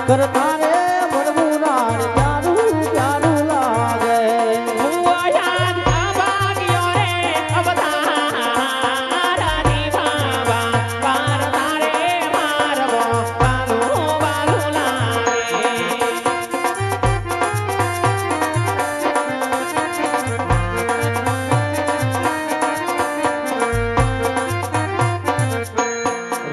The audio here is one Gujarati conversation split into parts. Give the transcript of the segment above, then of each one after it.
કરતા રે મરવું રાણ પ્યારું પ્યારું લાગે મુઆયાદ આભાગ્યો રે અવતારાની બાબા પારતા રે મારવો બાલું બાલું લાગે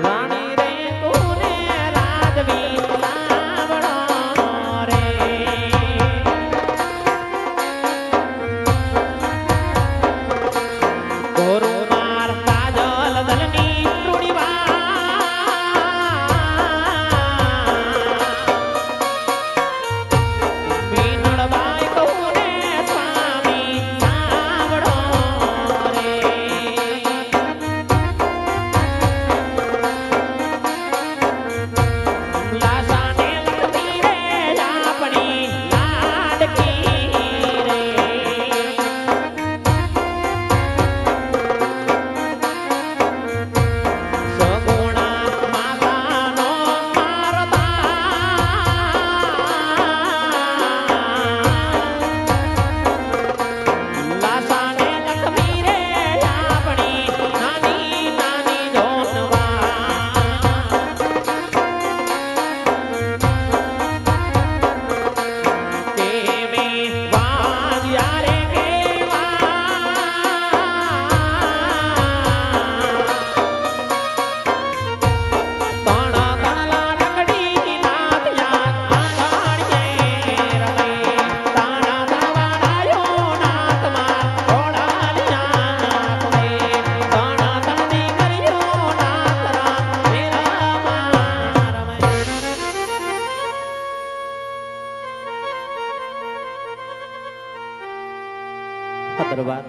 રાણી રે તુને રાજવી લાવણો રે ગોરુ માર કાજલ દલની રૂડીવા મીનળબાઈ કહુને સ્વામી સાવડો રે લાસાને લખતી રે આપણી લાડકી રે સગુણા માતાનો લાસાને લખતી રે આપણી નાની નાની જોનવા કેમે વાજ્યા રે કેવા તણ તણલા રકડી નાથ યાદ આંગણીએ રમે તાણા તણવાડાયો નાથ માં ઘોડાલિયા રે તાણા તણની કર્યો નાથ રામ મેરા રમે દરબાર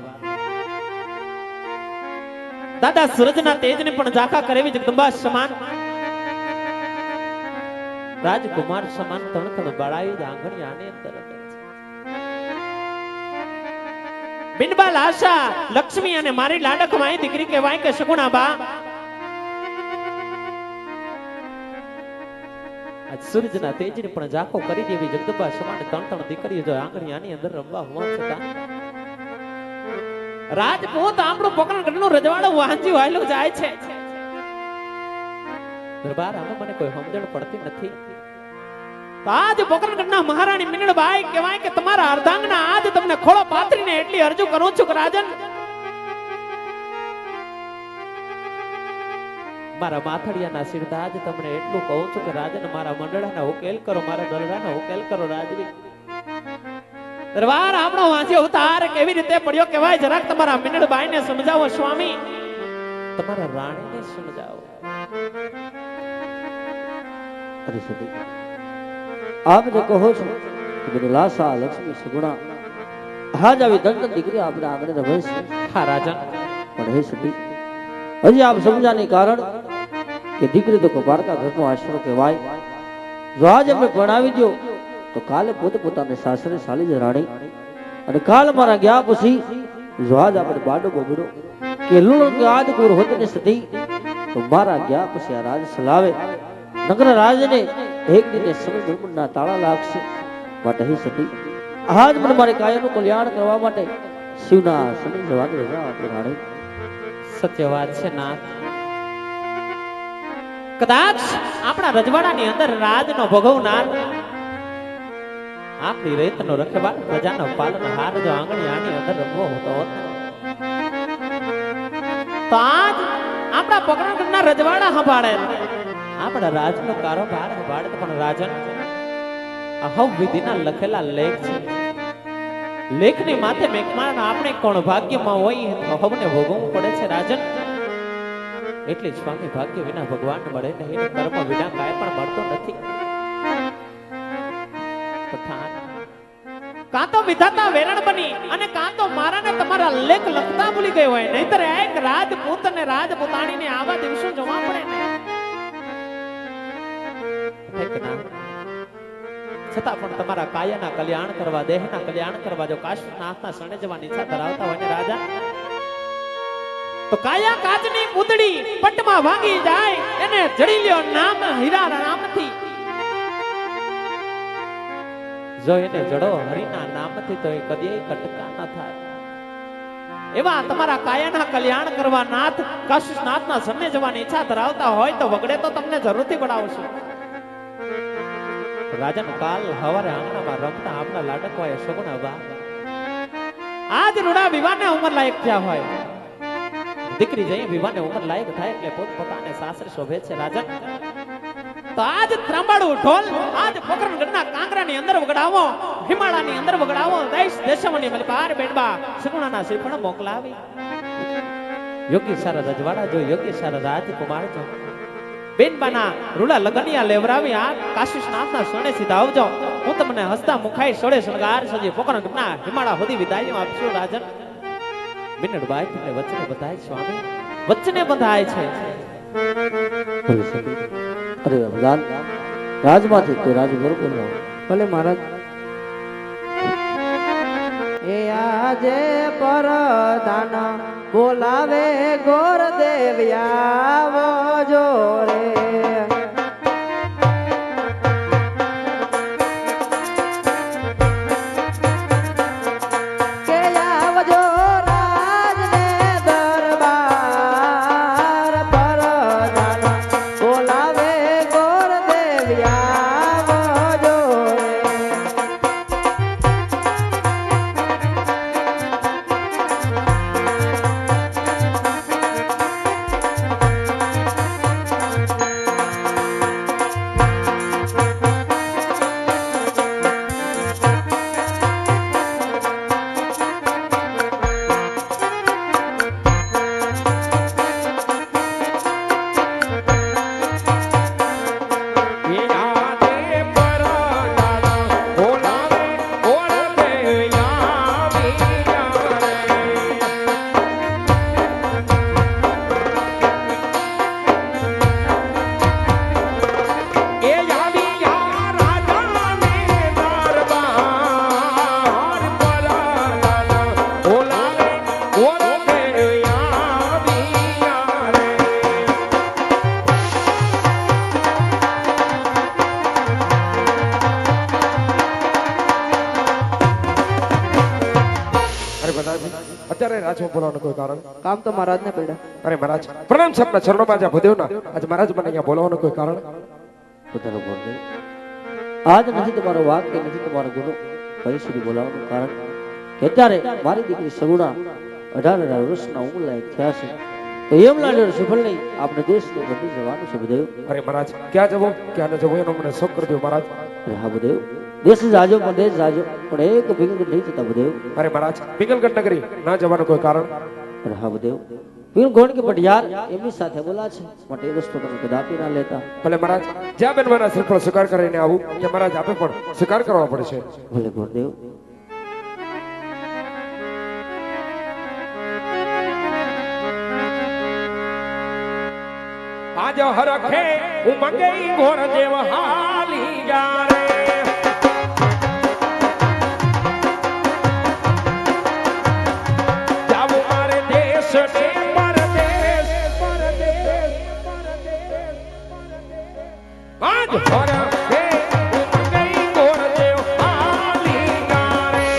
દાદા સૂરજના તેજને પણ ઝાંખા કરેવી જગદંબા સમાન રાજકુમાર સમાન તણતણ બાળાઈ આંગણી આને અંદર રમે છે બિનબાલ આશા લક્ષ્મી અને મારી લાડક માઈ દીકરી કહેવાય કે સગુણાબા આજ સૂરજના તેજને પણ ઝાંખો કરી દેવી જગદંબા સમાન તણતણ દીકરીઓ જો આંગણી આની અંદર રમવા હોવા છતાં રાજપૂત આપણું પોકરણગઢનું રજવાડું વાંચ્યું વાયલું જાય છે દરબાર આમાં મને કોઈ સમજણ પડતી નથી તો આજ પોકરણગઢના મહારાણી મીનળબાઈ કહેવાય કે તમારા અર્ધાંગના આજ તમને ખોળો પાથરીને એટલી અરજુ કરું છું કે રાજન મારા માથડિયાના સિરતા આજ તમને એટલું કહું છું કે રાજન મારા મંડળાના ઉકેલ કરો મારા દરડાના ઉકેલ કરો રાજવી દરબાર આપણો વાંચી અવતાર કેવી રીતે પડ્યો કહેવાય જરાક તમારા મીનળબાઈને સમજાવો સ્વામી તમારા રાણીને સમજાવો અરે સતી આપ જે કહો છો કે બધું લાસા લક્ષ્મી સગુણા હાજ આવી દંડ દીકરી આપણે આંગણે રમે છે હા રાજન પણ હે સતી હજી આપ સમજાને કારણ કે દીકરી તો કપારકા ઘરનો આશરો કહેવાય જો આજ અમે ભણાવી દો તો કાલે પોતે પોતાને સાસરે સાલી જ રાણી અને કાલ મારા ગયા પછી જો આજ આપણે બાડો બગડો કે લુણ કે આજ કોર હોત ને સતી તો મારા ગયા પછી આ રાજ સલાવે નગર રાજને એક દિને સમય બ્રહ્મના તાળા લાગશે માટે હે સતી આજ મને મારી કાયાનું કલ્યાણ કરવા માટે શિવના સમય જવાની રજા આપી રાણી સત્ય વાત છે નાથ કદાચ આપણા રજવાડાની અંદર રાજનો ભોગવનાર આપણી રેતનો રખેવાળ પ્રજાનો પાલનહાર જો આંગણી આની અંદર રમવો હોતો હોત તો આજ આપણા પોકરણગઢના રજવાડા સંભાળે આપણા રાજનો કારોબાર સંભાળે પણ રાજન અહવ વિધિના લખેલા લેખ છે લેખની માથે મેઘમાન આપણે કોણ ભાગ્યમાં હોય અહવને ભોગવવું પડે છે રાજન એટલે સ્વામી ભાગ્ય વિના ભગવાન મળે નહીં કર્મ વિના કાંઈ પણ મળતો નથી પઠાણ કાં તો વિધાતા વેરણ બની અને કાં તો મારા ને તમારા લેખ લખતા ભૂલી ગયો હોય નહીતર એક રાજપૂત અને રાજપૂતાણીને આવા દિવસો જોવા પડે ને છતાં પણ તમારા કાયાના કલ્યાણ કરવા દેહના કલ્યાણ કરવા જો કાશીનાથના શરણે જવાની ઈચ્છા ધરાવતા હોય ને રાજા તો કાયા કાચની પૂતળી પટમાં ભાંગી જાય એને જડી લ્યો નામ હીરા નામથી જો એને જડો હરિના નામથી તો એ કદી કટકા ન થાય. એવા તમારા કાયાના કલ્યાણ કરવા નાથ કાશીનાથના સન્ને જવાની ઈચ્છા ધરાવતા હોય તો વગડે તો તમને જરૂરથી પડાવશું. રાજાનું કાલ હવારે આંગણામાં રમતા આપણા લાડકવાએ સગુણા બા આજ રૂડા વિવાહને ઉંમર લાયક થયા હોય. દીકરી જઈ વિવાહને ઉંમર લાયક થાય એટલે પોત પોતાને સાસરે શોભે છે. રાજન તો આજ ત્રાંબાડું ઢોલ આજ પોકરણગઢના કાંગરાની અંદર વગડાવો, હિમાળાની અંદર વગડાવો, દેશ દેશવની મલકાર બેડબા સગુણાના શ્રીફળ મોકલાવી. યોગી સારા રજવાડા જો, યોગી સારા રાજકુમાર જો, બેનબાના રૂડા લગનિયા લેવરાવી આ કાશીનાથના સોને સીધા આવજો. હું તમને હસતા મુખાઈ સોળે શણગાર સજી પોકરણગઢના હિમાળા સુધી વિદાય આપશું. રાજન મિનડ બાઈ તમને વચને બધાય સ્વામી, વચને બધાય છે. ભલે સખી. અરે ભગવાન, રાજમાંથી કોઈ રાજ બરોબર ન હોય. ભલે મહારાજ. એ આજે પરધાન બોલાવે ગોર દેવ્યા જોરે. કે આવજો રાજને દરબાર, પરધાન બોલાવે ગોર દેવ્યા જોરે. અત્યારે રાજમાં બોલાવવાનું કોઈ કારણ? કામ તો મહારાજ ને પડ્યા. અરે મહારાજ, પ્રણામ છે આપના ચરણોમાં જ્યાં ભદેવના. આજ મહારાજ મને અહીંયા બોલાવવાનું કોઈ કારણ? પોતાનો બોલને આજ નથી તમારો વાક કે નથી તમારો ગુનો, કઈ સુધી બોલાવવાનું કારણ કે અત્યારે મારી દીકરી સગુણા 18 વર્ષના ઉંમર લાયક થયા છે. તો એમ લાડ્યો સફળ નહીં, આપણે દેશને બદલી જવાનું છે બદેવ. અરે મહારાજ, ક્યાં જવો ક્યાં ન જવો એનો મને શોખ કરી દો મહારાજ. અરે હા બદેવ, દેશ જાજો પણ દેશ જાજો, પણ એક ભીંગ નહીં થતા બદેવ. અરે મહારાજ, પિંગલગઢ નગરી ના જવાનું કોઈ કારણ? અરે હા બદેવ, પીરગોણ કે પટિયાર એમની સાથે બોલા છે, માટે એ રસ્તો તમે કદાપી ના લેતા. ભલે મહારાજ, જ્યાં બેન મારા શ્રીફળ સ્વીકાર કરીને આવું ત્યાં મહારાજ આપે પણ સ્વીકાર કરવા પડશે. ભલે ગુરુદેવ. આજ હરખે ઉમંગે ઘોર જેવ હાલી જા રે. જાવું મારે દેશ ને પરદેશ, આજ હરખે ઉમંગે ઘોર જેવ હાલી જા રે.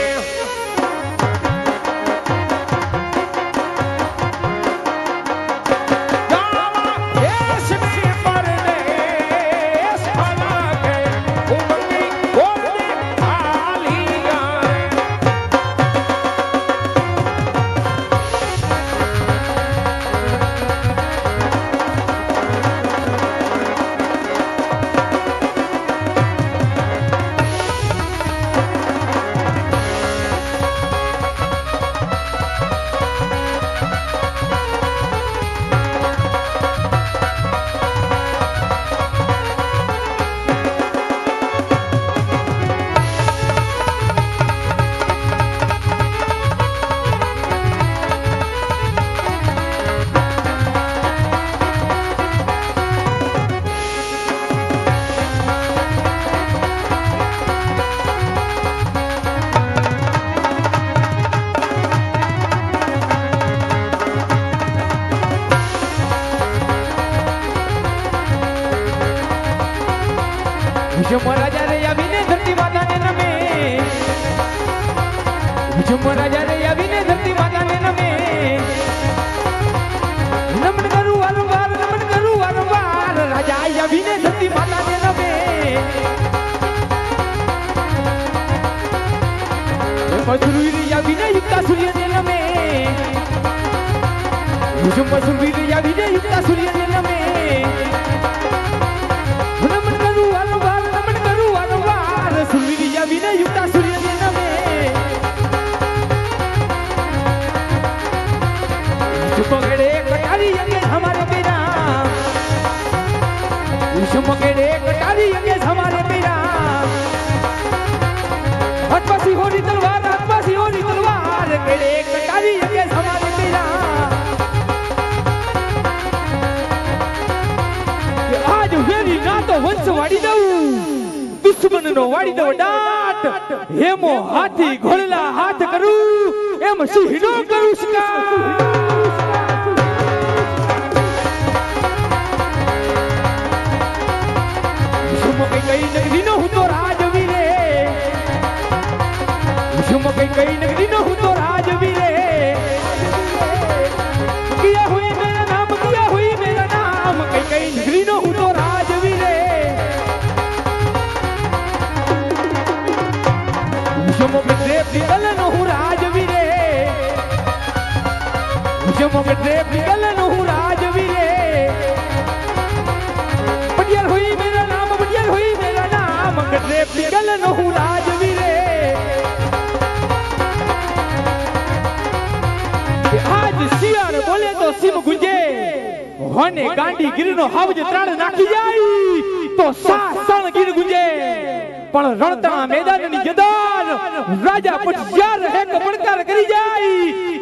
મહારાજા રે આવીને ધરતી માતાને નમે. વિષમ રાજા રે આવીને ધરતી માતાને નમે નમન કરું વારંવાર નમન કરું વારંવાર રાજા આવીને ધરતી માતાને નમે મસરૂરી આવીને યુક્તા સૂર્યને નમે વિષમ મસરૂરી આવીને યુક્તા સૂર્યને નમે નમન કરું વારંવાર સૂર્ય આવીને યુક્તા સૂર્યને નમે पकड़े कटारी अंगे हमारे पीरा विषम पकड़े कटारी अंगे हमारे पीरा हटपासी होरी तलवार केड़े कटारी अंगे हमारे पीरा कि आज वेरी ना तो वंश वाड़ी दऊं दुश्मन नो वाड़ी दो डाट हेमो हाथी घोड़ला हाथ करूं एम सिंह नो करूं शिकार कई नगरी नो हूं तो राजवीरे विषम कई नगरी नो हूं तो राजवीरे किया हुई मेरा नाम कई नगरी नो हूं तो राजवीरे विषम के ड्रेप निकल नो हूं राजवीरे विषम के ड्रेप निकल नो हूं राजवीरे पटियाल हुई मेरा नाम ड्रेप निकल नो हूं राजवीरे आज सियार बोले तो सिम गुंजे होने गांडी गिर नो हावज त्राण नाखी जाई तो सासण गिर गुंजे पण रणता मैदान ની જદાર રાજા પટિયાર હે કે પડકાર કરી જાય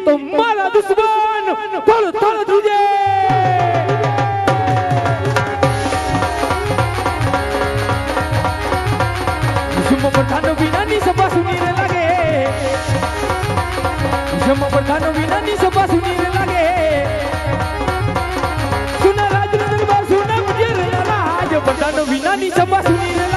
તો મારા દુશ્મન થળ થળ ધ્રુજે प्रधानो विनानी सभा सुनीर लागे विषम प्रधानो विनानी सभा सुनीर लागे सुना राज दरबार सुना मुझे राज प्रधानो विनानी सभा सुनीर